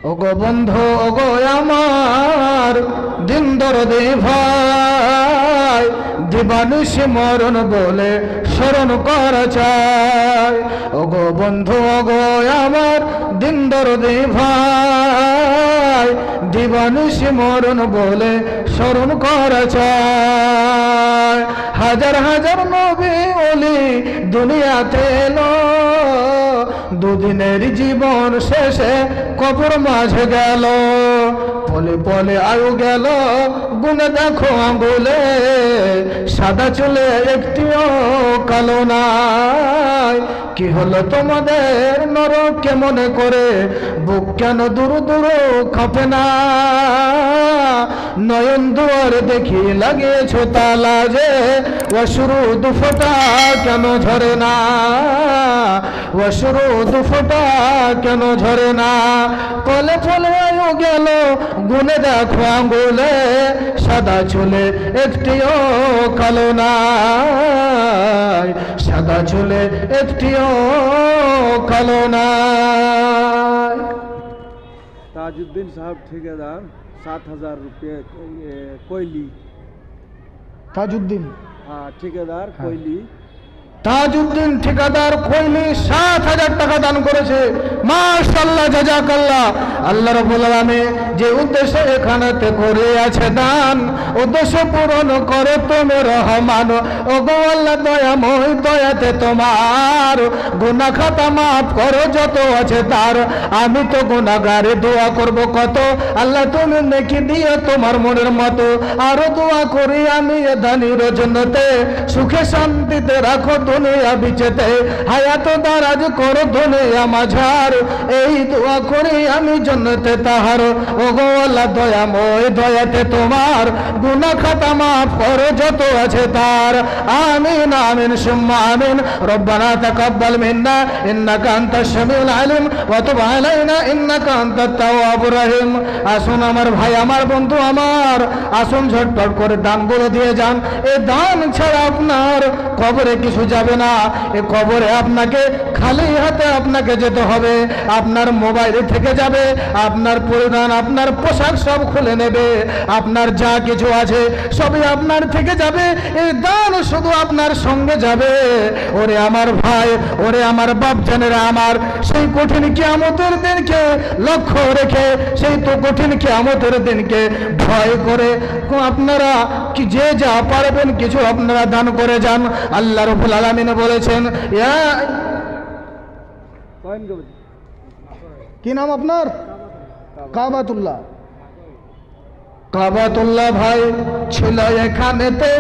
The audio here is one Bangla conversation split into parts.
ওগো বন্ধু ওগো আমার দিন দরদে ভাই, দিবানিশি মরণ বলে স্মরণ করা চাই। ওগো বন্ধু ওগো আমার দিন দরদে ভাই, দিবানিশি মরণ বলে স্মরণ করা চাই। হাজার হাজার নবী ওলি দুনিয়াতে এলো, দুদিনের জীবন শেষে কবর মাঝে গেল। পলে পলে আয়ু গেল গুনে দেখো আঙ্গুলে, সাদা চুলে একটিও কালো নাই। কি হলো তোমাদের নরক কেমনে করে, বুক কেন দূর দূর কাঁপে না? নয়ন দুয়ার দেখি লাগিয়েছ তালা যে, অশ্রু দুফোঁটা কেন ঝরে না? অশ্রু দুফোঁটা কেন ঝরে না? পলে পলে আয়ু গেল গুনে দেখো আঙ্গুলে, সাদা চুলে একটিও কালো নাই। সাদা চুলে একটিও কালো নাই। ताजुद्दीन साहब ठेकेदार 7,000 रुपये कोयली। তাজউদ্দিন, हाँ ठेकेदार कोयली। তাজউদ্দিন ঠিকাদার কইলি 7,000 টাকা দান করেছে। মাশাআল্লাহ, জাযাকাল্লাহ। আল্লাহ রাব্বুল আলামিন যে উদ্দেশ্যে এখানেতে করে আছে দান, উদ্দেশ্য পূরণ করে তুমি রহমান। ওগো আল্লাহ দয়াময়, দয়াতে তোমার গুনাহ খাতা মাফ করো যত আছে তার। আমি তো গুনাহগারে দোয়া করব কত, আল্লাহ তুমি নেকি দিয়ে তোমার মনের মতো। আরো দোয়া করি আমি এ দানির জন্নতে, সুখে শান্তিতে রাখো দুনিয়া বিচেতে, হায়াত দারাজ করো দুনিয়া মাঝার। এই দোয়া করি আমি জন্নতে তাহার। ওগো আল্লাহ দয়াময়, দয়াতে তোমার গুনাহ খাতা মাফ করো যত আছে তার। আমিন আমিন সুম্মা আমিন। রব্বানা তাকাব্বাল মিন্না ইন্নাকা আনতাশ শামিউল আলিম ওয়া তুব আলাইনা ইন্নাকা আনতাত তাওয়াবুর রহিম। আসুন আমার ভাই, আমার বন্ধু আমার, আসুন ঝটপট করে দানগুলো দিয়ে যান। এই দান ছাড়া আপনার কবরে কিছু যাবে না। এই কবরে আপনাকে খালি হাতে আপনাকে যেতে হবে। আপনার মোবাইল থেকে যাবে, আপনার পরিধান, আপনার পোশাক সব খুলে নেবে, আপনার যা কিছু আছে সবই আপনার থেকে যাবে। এই দান শুধু আপনার সঙ্গে যাবে। ওরে আমার ভাই, ওরে আমার বাপজানেরা আমার, সেই কঠিন কিয়ামতের দিনকে লক্ষ্য রেখে, সেই তো কঠিন কিয়ামতের দিনকে ভয় করে আপনারা কি যে যা পারবেন কিছু আপনারা দান করে যান। আল্লাহ রাব্বুল আলামিন বলেছেন, কি নাম আপনার? কাবাতুল্লাহ। কাবাতুল্লাহ ভাই ছিল এখানেতে,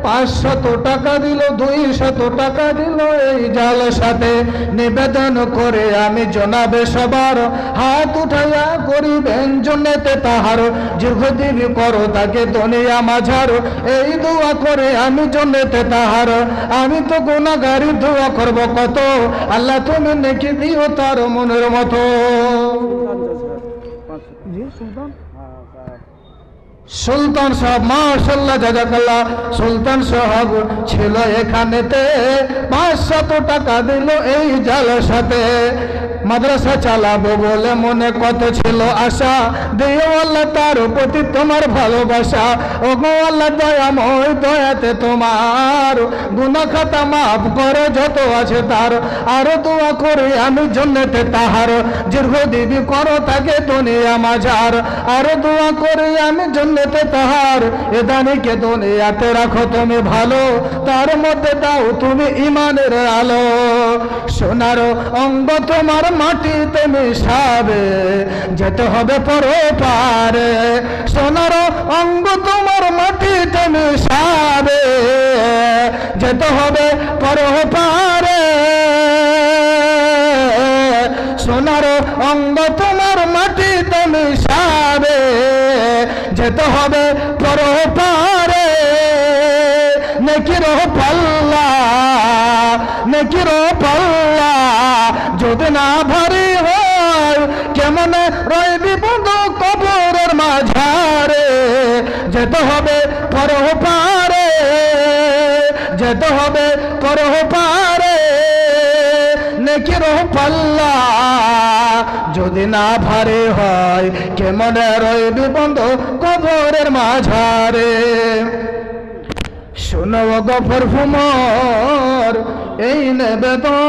500 টাকা দিল, 200 টাকা দিল এই জালসাতে। নিবেদন করে আমি জনাবে সবার, হাত উঠাইয়া করিবেন জন্নতে তাহার। দীর্ঘদিন করো তাকে দুনিয়া মাঝার, এই দোয়া করে আমি জন্নতে তাহার। আমি তো গুনাহগারি, দোয়া করব কত, আল্লাহ তুমি নেকি দিও তার মনের মতো। জি সুলতান, সুলতান সাহেব মাশাআল্লাহ, জাযাকাল্লাহ। সুলতান সাহেব ছিল এখানেতে, 500 টাকা দিল এই জালসাতে। মাদ্রাসা চালাবো বলে মনে কত ছিল আশা, দিও আল্লাহ তার প্রতি তোমার ভালোবাসা। ওগো আল্লাহ দয়াময়, দয়াতে তোমার গুনাহ খাতা মাফ করো যত আছে তার। আরো দোয়া করি আমি জন্নতে তাহার, দীর্ঘজীবী করো তাকে দুনিয়া মাঝার। আরো দোয়া করি আমি জন্নতে তাহার। এ দানিকে দুনিয়াতে রাখো তুমি ভালো, তার মধ্যে দাও তুমি ইমানের আলো। সোনার অঙ্গ তোমার মাটিতে মিশাবে, যেতে হবে পরপারে। সোনার অঙ্গ তোমার মাটিতে মিশাবে, যেতে হবে পরপারে। সোনার অঙ্গ তোমার মাটিতে মিশাবে, যেতে হবে পরপারে। নেকির পাল্লা, নেকির পাল্লা যদি না ভারী হয়, কেমনে রইবি বন্ধু কবরের মাঝারে। যেতে হবে পরপারে, যেতে হবে পরপারে। নেকির পাল্লা যদি যদি না ভারে হয় কেমনে রইবি বন্ধু কবরের মাঝারে। শোনো গফর ভুমর এই নিবেদন,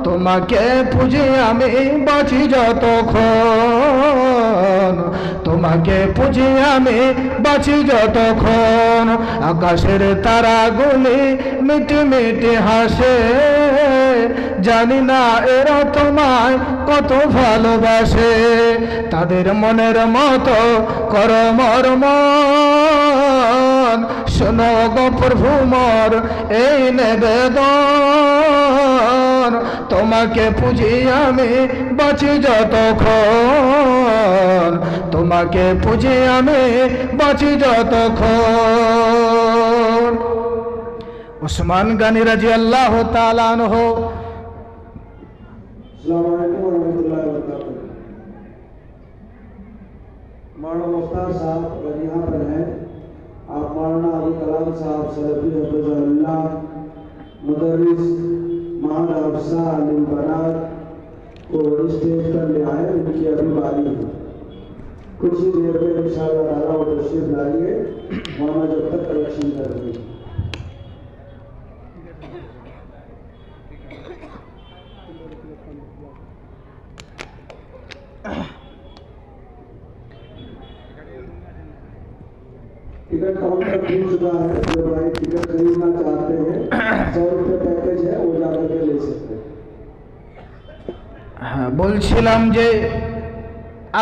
তোমাকে পুজি আমি বাঁচি যতক্ষণ, তোমাকে পুজি আমি বাঁচি যতক্ষণ। আকাশের তারাগুলি মিটি মিটি হাসে, জানি না এরা তোমায় কত ভালোবাসে। তাদের মনের মতো করো মরমন, শোনো গফর ভুমর এই নিবেদন, তোমাকে পুজি আমি বাঁচি যতক্ষণ, তোমাকে পুজি আমি বাঁচি যতক্ষণ। উসমান গনি রাদিয়াল্লাহু তাআলা আনহু। मौलाना मुख्तार साहब अगर यहाँ पर हैं, आप मौलाना अबुल कलाम साहब सलफी हफ़िज़हुल्लाह मुदर्रिस मोहम्मद अफसा अलीम बनात को स्टेज पर ले आए। उनकी अभी बारी है, कुछ ही देर में इंशाअल्लाह ताला वो तशरीफ लाएंगे। मौलाना जब तक कलेक्शन करेंगे। टिकट काउंटर खुल चुका है, जो भाई टिकट खरीदना चाहते हैं 100 रुपये पैकेज है, वो जाकर के ले सकते हैं। হ্যাঁ, বলছিলাম যে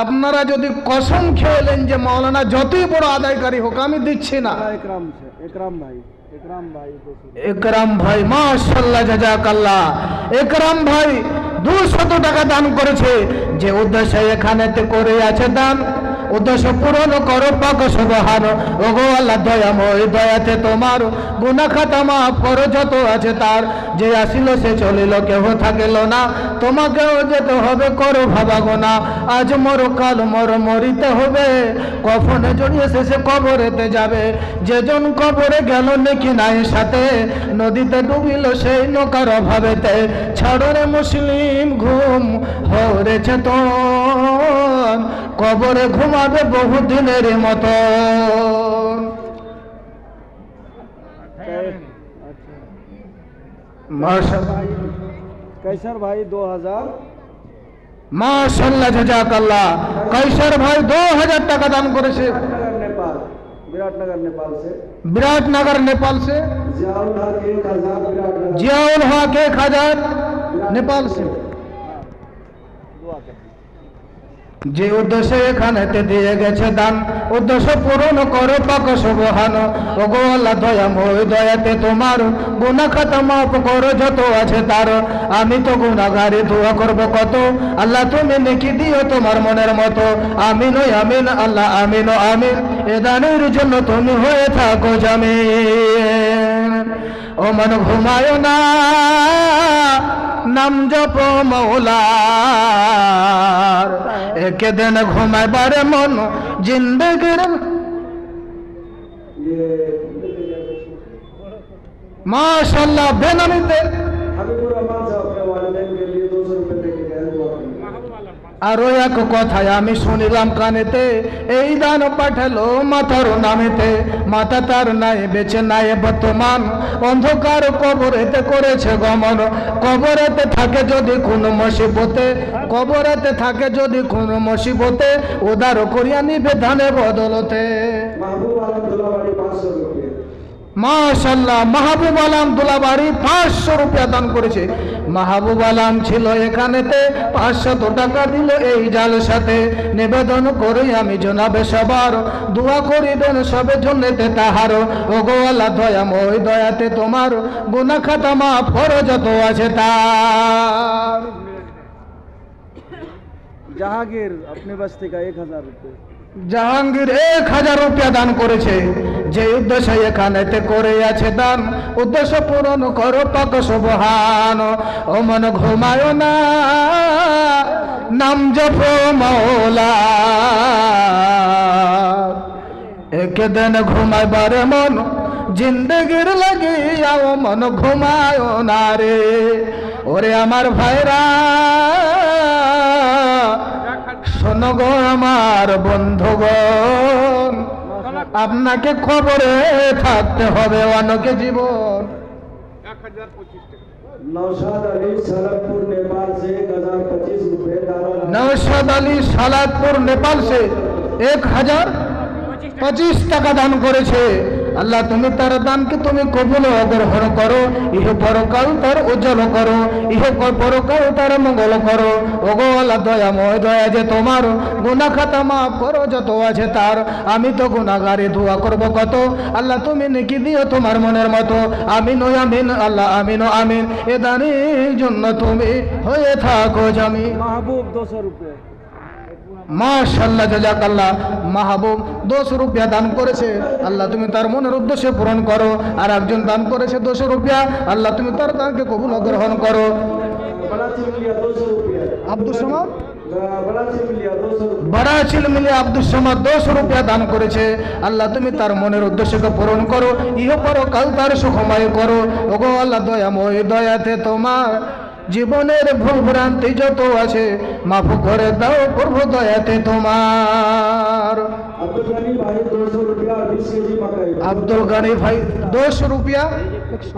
আপনারা যদি কসম খেলেন যে মাওলানা যতই বড় আদায়কারী হোক আমি দিচ্ছি না। इकराम भाई একরাম ভাই মাশাআল্লাহ জাযাকাল্লাহ। একরাম ভাই 200 টাকা দান করেছে, যে উদ্দেশ্যে এখানেতে করে আছে দান উদ্দেশ্য পূরণ করো পাক সুবহান। ওগো আল্লাহ দয়াময়, দয়াতে তোমার গুনাহ খাতা মাফ করো যত আছে তার। যে আসিল সে চলিল কেহ থাকিল না, তোমাকেও যেতে হবে করো ভাবা গোনা। আজ মরো কাল মরো মরিতে হবে, কফনে জড়িয়ে শেষে কবরেতে যাবে। যেজন কবরে গেল নেকি নাই সাথে, নদীতে ডুবিল সেই নৌকার অভাবেতে। ছাড়রে মুসলিম ঘুম হরে চেতন, কবরে ঘুমাবে বহুদিনের মতন। कैसर भाई 2000। মাশাআল্লাহ জাযাকাল্লাহ। কৈশোর ভাই 2000 টাকা দান করেছে। नेपाल, विराटनगर नेपाल से। विराटनगर नेपाल से। जियाउल हक 1000 विराटनगर। जियाउल हक 1000 नेपाल से। যে উদ্দেশ্যে এখানেতে দিয়ে গেছে দান উদ্দেশ্য পূরণ করো পাক সুবহান। ওগো আল্লাহ দয়াময়, দয়াতে তোমার গুনাহ খাতা মাফ করো যত আছে তার। আমি তো গুনাহগারি, দোয়া করব কত, আল্লাহ তুমি নেকি দিও তোমার মনের মতো। আমিন ও আমিন আল্লাহ আমিন ও আমিন, এ দানের জন্য তুমি হয়ে থাকো জামিন। ও মন ঘুমায় না, নাম জপ মৌলার, একে দিন ঘুমাইবারে মন জিন্দগির। माशाल्लाह बेनामीते हबीबुर रहमान साहब अपने वालिदैन के लिए 200 रुपए देके गए दुआ करने। আরো এক কথা আমি শুনিলাম কানেতে, এই দান পাঠালো মাতার নামেতে। মাতা তার নাই বেঁচে নাই বর্তমান, অন্ধকার কবরেতে করেছে গমন। কবরেতে থাকে যদি কোন মুসিবতে, কবরেতে থাকে যদি কোন মুসিবতে, উদার করিয়া নিবে ধানে বদলতে। महबूब आलम दुलाबाड़ी 500 रुपए। মাশাআল্লাহ, মাহবুব আলম দুলাবাড়ি 500 রুপিয়া দান করেছে। মাহবুব আলম ছিল এখানেতে, 500 টাকা দিল এই জালসাতে। নিবেদন করি আমি জনাবে সবার, দোয়া করিবেন সবে জন্নতে তাহার। ওগো আল্লাহ দয়াময়, দয়াতে তোমার গুনাহ খাতা মাফ করো যত আছে তার। जहांगीर अपने बस्ती का 1000 रुपए। জাহাঙ্গীর 1000 রুপিয়া দান করেছে। যে উদ্দেশ্যে এখানেতে করে আছে দান উদ্দেশ্য পূরণ করো পাক সুবহান। ও মন ঘুমায় না, নাম জপো মৌলা, একে দিন ঘুমাইবারে মন জিন্দগির লাগিয়া। ও মন ঘুমায় না রে, ওরে আমার ভাইরা শোনো গো আমার বন্ধুগণ, আপনাকে খবরে থাকতে হবে অনেকে জীবন। नौशाद अली सलतपुर नेपाल से 1025 रुपए दारा। नौशाद अली সালাদপুর নেপাল সে 1025 টাকা দান করেছে। আল্লাহ তুমি তার দানকে তুমি কবুল ও গ্রহণ করো, ইহ পরকাল তার উজ্জ্বল করো, ইহ পরকাল তার মঙ্গল করো। ওগো আল্লাহ দয়াময়, দয়া যে তোমার, গুনাহ খাতা মাফ করো যত আছে তার। আমি তো গুনাহগারে, দোয়া করব কত, আল্লাহ তুমি নেকি দিও তোমার মনের মতো। আমিন ও আমিন, আল্লাহ আমিন ও আমিন। এ দানের জন্য তুমি হয়ে থাকো জামি। महबूब 200 रुपए। মাশাআল্লাহ, জাযাকাল্লাহ। মাহবুব 200 রুপিয়া দান করেছে, আল্লাহ তুমি তার মনের উদ্দেশ্য পূরণ করো। আর একজন দান করেছে 200 রুপিয়া, আল্লাহ তুমি তার দানকে কবুল ও গ্রহণ করো। बड़ा चिमलिया 200 रुपए। আব্দুল সামাদ, बड़ा चिमलिया 200 रुपए। বড়া ছিলমিলি আব্দুল সামাদ 200 রুপিয়া দান করেছে, আল্লাহ তুমি তার মনের উদ্দেশ্যকে পূরণ করো, ইহ পরকাল তার সুখময় করো। ওগো আল্লাহ দয়াময়, দয়াতে তোমার জীবনের ভুল ভ্রান্তি যত আছে মাফ করে দাও প্রভু, দয়াতে তোমার। अब्दुल गनी भाई 200 रुपया 20 केजी मकई। আব্দুল গানি ভাই 200 রুপিয়া,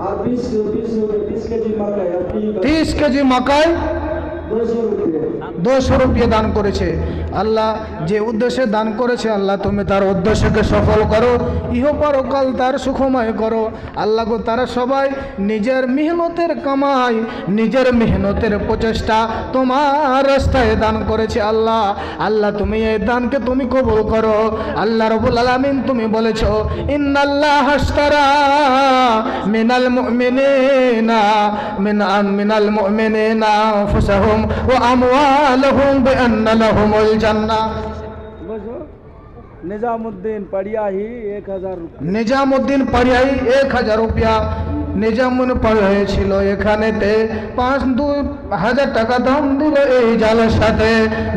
आप 20 केजी मकई अपनी 30 কেজি মাকাই 200 रुपए। 200 রুপিয়া দান করেছে। আল্লাহ যে উদ্দেশ্যে দান করেছে, আল্লাহ তুমি তার উদ্দেশ্যকে সফল করো, ইহ পরকাল তার সুখময় করো। আল্লাহ গো, তারা সবাই নিজের মেহনতের কামাই, নিজের মেহনতের প্রচেষ্টা তোমার রাস্তায় দান করেছে। আল্লাহ, আল্লাহ তুমি এই দানকে তুমি কবুল করো। আল্লাহ রাব্বুল আলামিন তুমি বলেছো, ইন্নাল্লাহ আশতারা মিনাল মুমিনিনা মিনাল মুমিনিনা আনফুসাহুম ওয়া আমওয়ালাহুম বিআন্না লাহুমুল জান্নাহ। निजामुद्दीन पड़िया ही 1000 रुपए। নিজামুদ্দিন পাড়িয়াই 1000 রুপিয়া। নিজামুদ্দিন পাড়িয়াই ছিল এখানেতে 5-2000 টাকা দাম দিল এই জালের সাথে।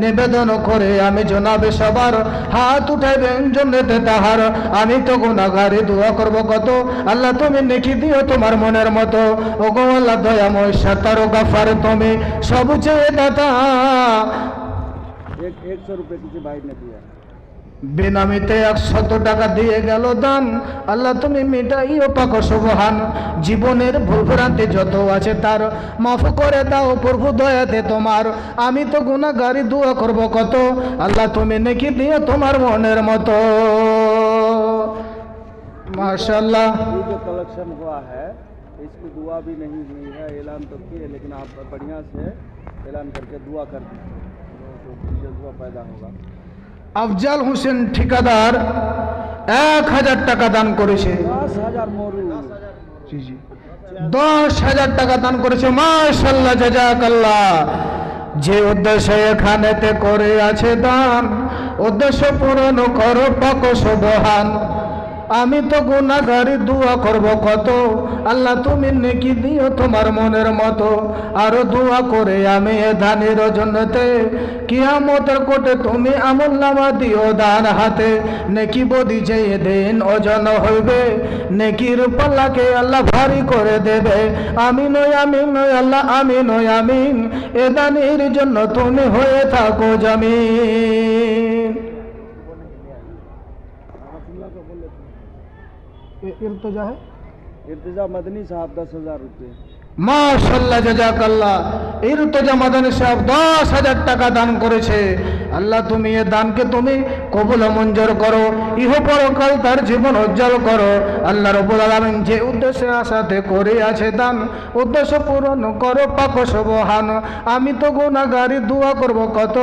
নিবেদন করে আমি জনাবে সবার হাত উঠাইবেন জন্নতে তাহার। আমি তো গুনাহগারে, দোয়া করব কত, আল্লাহ তুমি নেকি দিও তোমার মনের মতো। ওগো আল্লাহ দয়াময়, সাতার গাফার তুমি সবচেয়ে দাতা। 100 रुपए किसी भाई ने दिया। বেনামিতে 100 টাকা দিয়ে গেল দান, আল্লাহ তুমি মিটাইও পাক সুবহান। জীবনের ভুল ভ্রান্তি যত আছে তার মাফ করে দাও প্রভু, দয়াতে তোমার। আমি তো গুনাহগারি, দোয়া করব কত, আল্লাহ তুমি নেকি দিও তোমার মনের মতো। माशाल्लाह। ये जो कलेक्शन हुआ है इसकी दुआ भी नहीं हुई है, ऐलान तो किए लेकिन आप बढ़िया से ऐलान करके दुआ कर दीजिए तो जज्बा पैदा होगा। अफजल हुसैन ठिकादार 1000 টাকা দান করেছে। 10,000 मोरू। জি জি, 10,000 টাকা দান করেছে। মাশাআল্লাহ, জাযাকাল্লাহ। যে উদ্দেশ্যে এখানেতে করে আছে দান, উদ্দেশ্য পূরণ করো পাক সুবহান। আমি তো গুনাহগারি, দোয়া করব কত, আল্লাহ তুমি নেকি দিও তোমার মনের মতো। আরো দোয়া করে আমি এ দানের জন্যতে, কিয়ামতের কোটে তুমি আমলনামা দিও দান হাতে। নেকি বদি যে দিন ওজন হইবে, নেকির পাল্লাকে আল্লাহ ভারী করে দেবে। আমিন ও আমিন, আল্লাহ আমিন ও আমিন। এ দানের জন্য তুমি হয়ে থাকো জামিন। इर्तिजा है, इर्तिजा मदनी साहब 10,000 रुपये। মাশাআল্লাহ, জাযাকাল্লাহ। ইরতিজা মাদানী সাহেব 10,000 টাকা দান করেছে। আল্লাহ তুমি এই দানকে তুমি কবুল ও মঞ্জুর করো, ইহ পরকাল তার জীবন উজ্জ্বল করো। আল্লাহ রাব্বুল আলামিন যে উদ্দেশ্যে আশাতে করে আছে দান, উদ্দেশ্য পূরণ করো পাক সুবহান। আমি তো গুনাহগারি, দোয়া করব কত,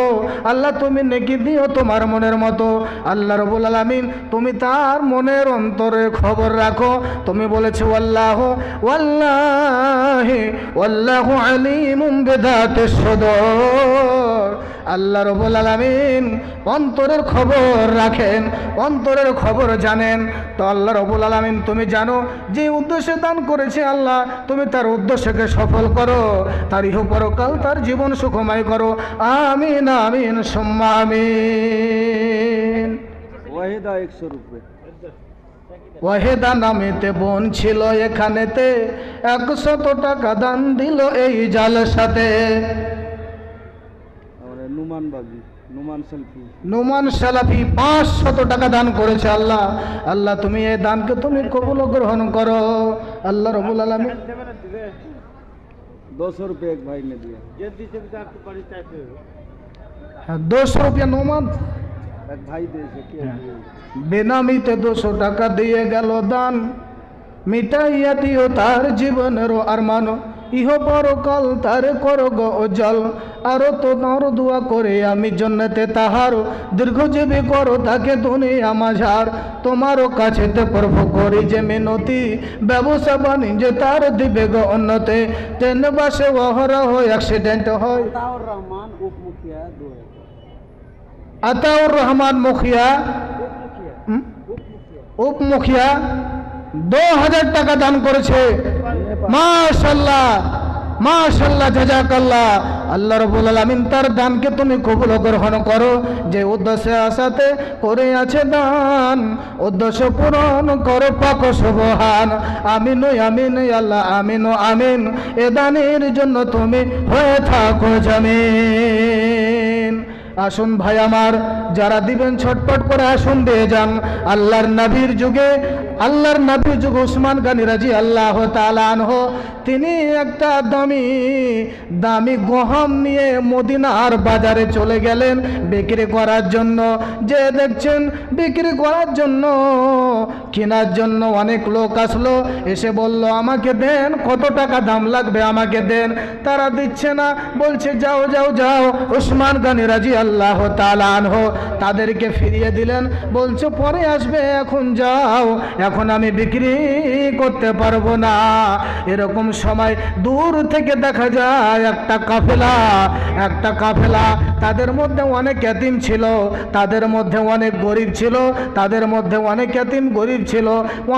আল্লাহ তুমি নেকি দিও তোমার মনের মতো। আল্লাহ রাব্বুল আলামিন তুমি তার মনের অন্তরে খবর রাখো। তুমি বলেছো আল্লাহু ওয়াল্লাহি ওয়াল্লাহু আলিমুম বিযাতিস সুদূর। আল্লাহ রাব্বুল আলামিন অন্তরের খবর রাখেন, অন্তরের খবর জানেন। তো আল্লাহ রাব্বুল আলামিন তুমি জানো যে উদ্দেশ্যে দান করেছে, আল্লাহ তুমি তার উদ্দেশ্যকে সফল করো, তার ইহ পরকাল তার জীবন সুখময় করো। আমিন আমিন সুম্মা আমিন। ওয়াহিদা 100 रुपये। ওয়াহেদা নামেতে বোন ছিল এখানেতে, 100 টাকা দান দিল এই জালসাতে। নুমান বাবি, নুমান সেলফি। নুমান সালাফি 500 টাকা দান করেছে। আল্লাহ আল্লাহ তুমি এই দানকে তুমি কবুল ও গ্রহণ করো। আল্লাহ রব্বুল আলামিন 200 रुपये एक भाई ने दिया। 200 रुपया নুমান एक भाई दे सके। বেনামিতে 200 টাকা দিয়ে গেল দান, মিটাইয়া দিও তার জীবনের আরমান, ইহ পরকাল তার করগ উজ্জ্বল। আরো তোমার দোয়া করে আমি জন্নতে তাহার, দীর্ঘজীবী করো তাকে দুনিয়া মাঝার। তোমারও কাছেতে প্রভু করি যে মিনতি, ব্যবসা বাণিজ্য তার দিবে গো উন্নতি। ট্রেন বাসে অহরহ অ্যাক্সিডেন্ট হয়। আতাউর রহমান মুখিয়া উপমুখিয়া 2000 টাকা দান করেছে। মাশাআল্লাহ মাশাআল্লাহ, জাযাকাল্লাহ। আল্লাহ রাব্বুল আলামিন তার দানকে তুমি কবুল ও গ্রহণ করো। যে উদ্দেশ্যে আশাতে করে আছে দান, উদ্দেশ্য পূরণ করো পাক সুবহান। আমিন আমিন আল্লাহ আমিন আমিন। এ দানের জন্য তুমি হয়ে থাকো জামিন। আসুন ভাই আমার, যারা দিবেন ছটপট করে আসুন দিয়ে যান। আল্লাহর নবীর যুগে উসমান গনি রাদিয়াল্লাহু তাআলা আনহু তিনি একটা দামি গহম নিয়ে মদিনার বাজারে চলে গেলেন বিক্রি করার জন্য। যে দেখছেন বিক্রি করার জন্য, কেনার জন্য অনেক লোক আসলো, এসে বলল আমাকে দেন, কত টাকা দাম লাগবে আমাকে দেন। তারা দিচ্ছে না, বলছে যাও যাও যাও। উসমান গনি রাদিয়াল্লাহু তাআলা আনহু তাদেরকে ফিরিয়ে দিলেন, বলছে পরে আসবে, এখন যাও, এখন আমি বিক্রি করতে পারবো না। এরকম সময় দূর থেকে দেখা যায় একটা কাফেলা, তাদের মধ্যে অনেক এতিম ছিল, তাদের মধ্যে অনেক গরিব ছিল, তাদের মধ্যে অনেক এতিম গরিব ছিল,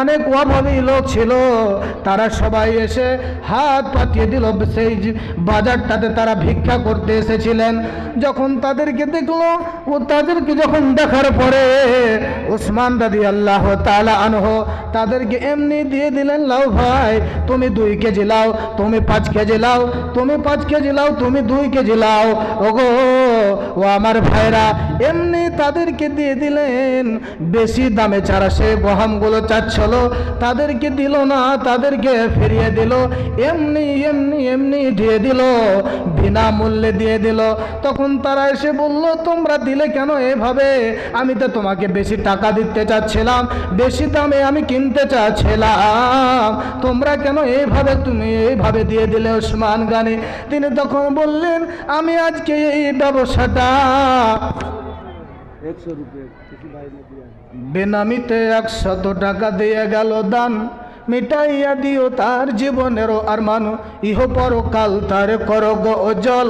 অনেক অভাবী লোক ছিল। তারা সবাই এসে হাত পাতিয়ে দিল। সেই বাজারটাতে তারা ভিক্ষা করতে এসেছিলেন। যখন তাদেরকে দেখলো, তাদেরকে যখন দেখার পরে উসমান রাদিয়াল্লাহু তাআলা আনহু তাদেরকে এমনি দিয়ে দিলেন, লাও ভাই, তুমি 2 কেজি লাও, তুমি 5 কেজি লাও, তুমি 5 কেজি লাও, তুমি 2 কেজি লাও। ওগো ও আমার ভাইরা, এমনি তাদেরকে দিয়ে দিলেন। বেশি দামে ছাড়া সে গহমগুলো চাচ্ছিল, তাদেরকে দিল না, তাদেরকে ফিরিয়ে দিল। এমনি এমনি এমনি দিয়ে দিল, বিনামূল্যে দিয়ে দিল। তখন তারা এসে বলল, তোমরা দিলে কেন এভাবে? আমি তো তোমাকে বেশি টাকা দিতে চাচ্ছিলাম, বেশি দামে আমি কিনতে চাচ্ছিলাম, তোমরা কেন তুমি এইভাবে দিয়ে দিলে? উসমান গনি তিনি তখন বললেন, আমি আজকে এই ব্যবসাটা 100 रुपये किसी भाई ने दिया। বেনামিতে 100 টাকা দিয়ে গেল দান, মিটাইয়া দিও তার জীবনেরও আরমান, ইহ পরকাল তার করগ উজ্জ্বল।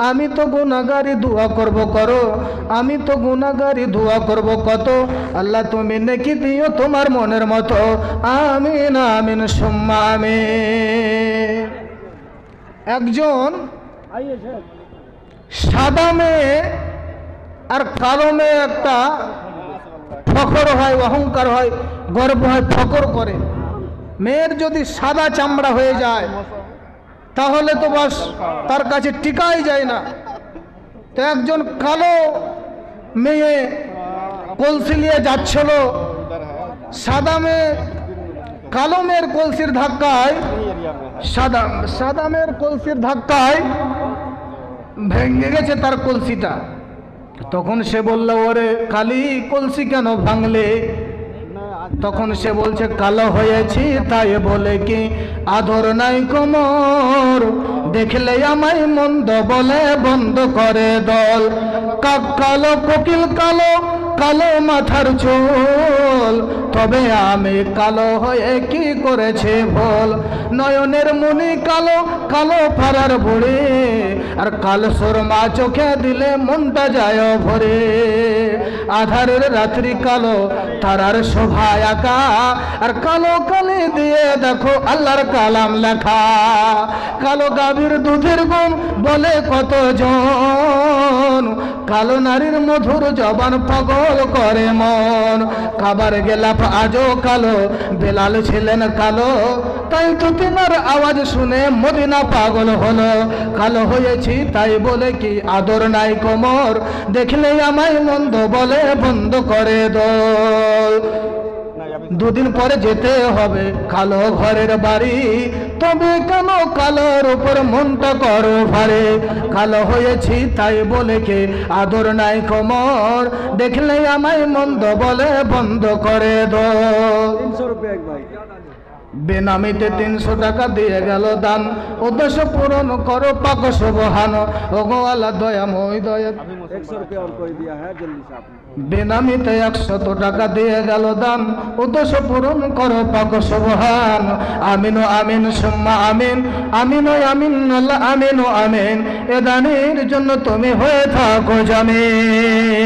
আমি তো গুনাহগারি দোয়া করব করো, আমি তো গুনাহগারি দোয়া করব কত। আল্লাহ তুমি নেকি দিও তোমার মনের মতো। আমিন আমিন সুম্মা আমিন। একজন সাদা মেয়ে আর কালো মেয়ে একটা ফখর হয়, অহংকার হয়, গর্ব হয়, ফখর করে। মেয়ের যদি সাদা চামড়া হয়ে যায় তাহলে তো বাস তার কাছে টিকাই যায় না। তো একজন কালো মেয়ে কলসি নিয়ে যাচ্ছিল, কালো মেয়ের কলসির ধাক্কায় সাদা মেয়ের কলসির ধাক্কায় ভেঙে গেছে তার কলসিটা। তখন সে বলল, ওরে কালি, কলসি কেন ভাঙলে? তখন সে বলছে, কালো হয়েছি তাই বলে কি আদর নাই কোমর, দেখলে আমায় মন্দ বলে বন্ধ করে দল। কাক কালো, কোকিল কালো, কালো মাথার চুল, তবে আমি কালো হয়ে কি করেছে ভুল। নয়নের মনি কালো, কালো পাড়ার বুড়ি, আর কালো সুরমা চোখে দিলে মনটা যায় ভরে। আধারের রাত্রি কালো, তারার শোভা একা, আর কালো কালি দিয়ে দেখো আল্লাহর কালাম লেখা। কালো গাভীর দুধের গুণ বলে কতজন, কালো নারীর মধুর জবান পাগল করে মন। কাবার গেলাপ আজও কালো, বেলাল ছিলেন কালো, তাই তো তোমার আওয়াজ শুনে মদিনা পাগল হলো। কালো হয়েছি তাই বলে কি আদর নাই কোমর, দেখলে আমায় মন্দ বলে বন্ধ করে দোল। দুদিন পরে যেতে হবে কালো ঘরের বাড়ি, তবে কেন কালোর উপর মনটা করো ভারে। কালো হয়েছি তাই বলে কে আদর নাই কোমর, দেখলে আমায় মন্দ বলে বন্ধ করে দোল। 300 रुपये एक भाई। বেনামিতে 300 টাকা দিয়ে গেল দান, উদ্দেশ্য পূরণ করো পাক সুবহান। ওগো আল্লাহ দয়াময় দয়া। 100 रुपये और कोई दिया है जल्दी से आपने। বেনামিতে 100 টাকা দিয়ে গেল দান, উদ্দেশ্য পূরণ করো পাক সুবহান। আমিন ও আমিন সুম্মা আমিন, আমিন ও আমিন আল্লাহ আমিন ও আমিন। এ দানের জন্য তুমি হয়ে থাকো জামিন।